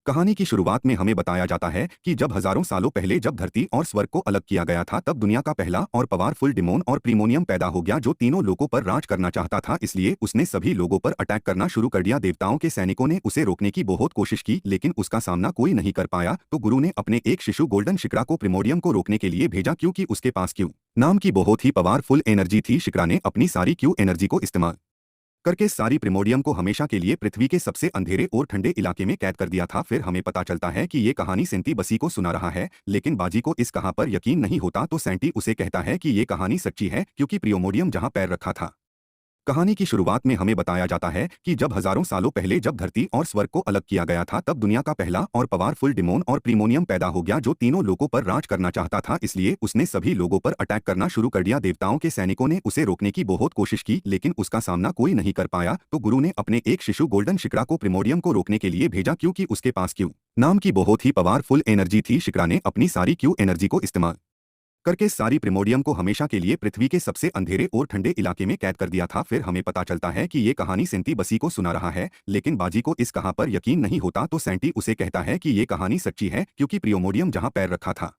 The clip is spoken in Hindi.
कहानी की शुरुआत में हमें बताया जाता है कि जब हजारों सालों पहले जब धरती और स्वर्ग को अलग किया गया था तब दुनिया का पहला और पावरफुल डिमोन और प्रीमोनियम पैदा हो गया जो तीनों लोगों पर राज करना चाहता था। इसलिए उसने सभी लोगों पर अटैक करना शुरू कर दिया। देवताओं के सैनिकों ने उसे रोकने की बहुत कोशिश की लेकिन उसका सामना कोई नहीं कर पाया। तो गुरु ने अपने एक शिशु गोल्डन शिक्रा को प्रीमोडियम को रोकने के लिए भेजा क्योंकि उसके पास क्यू नाम की बहुत ही पावरफुल एनर्जी थी। शिक्रा ने अपनी सारी क्यू एनर्जी को इस्तेमाल करके सारी प्रिमोडियम को हमेशा के लिए पृथ्वी के सबसे अंधेरे और ठंडे इलाके में कैद कर दिया था। फिर हमें पता चलता है कि ये कहानी सेंटी बसी को सुना रहा है, लेकिन बाजी को इस कहा पर यकीन नहीं होता। तो सेंटी उसे कहता है कि ये कहानी सच्ची है क्योंकि प्रियोमोडियम जहां पैर रखा था। कहानी की शुरुआत में हमें बताया जाता है कि जब हजारों सालों पहले जब धरती और स्वर्ग को अलग किया गया था तब दुनिया का पहला और पावरफुल डिमोन और प्रीमोनियम पैदा हो गया जो तीनों लोगों पर राज करना चाहता था। इसलिए उसने सभी लोगों पर अटैक करना शुरू कर दिया। देवताओं के सैनिकों ने उसे रोकने की बहुत कोशिश की लेकिन उसका सामना कोई नहीं कर पाया। तो गुरु ने अपने एक शिशु गोल्डन शिक्रा को प्रीमोडियम को रोकने के लिए भेजा क्योंकि उसके पास क्यू नाम की बहुत ही पावरफुल एनर्जी थी। शिक्रा ने अपनी सारी क्यू एनर्जी को इस्तेमाल करके सारी प्रिमोडियम को हमेशा के लिए पृथ्वी के सबसे अंधेरे और ठंडे इलाके में कैद कर दिया था। फिर हमें पता चलता है कि ये कहानी सेंटी बसी को सुना रहा है, लेकिन बाजी को इस कहा पर यकीन नहीं होता। तो सेंटी उसे कहता है कि ये कहानी सच्ची है क्योंकि प्रियोमोडियम जहां पैर रखा था।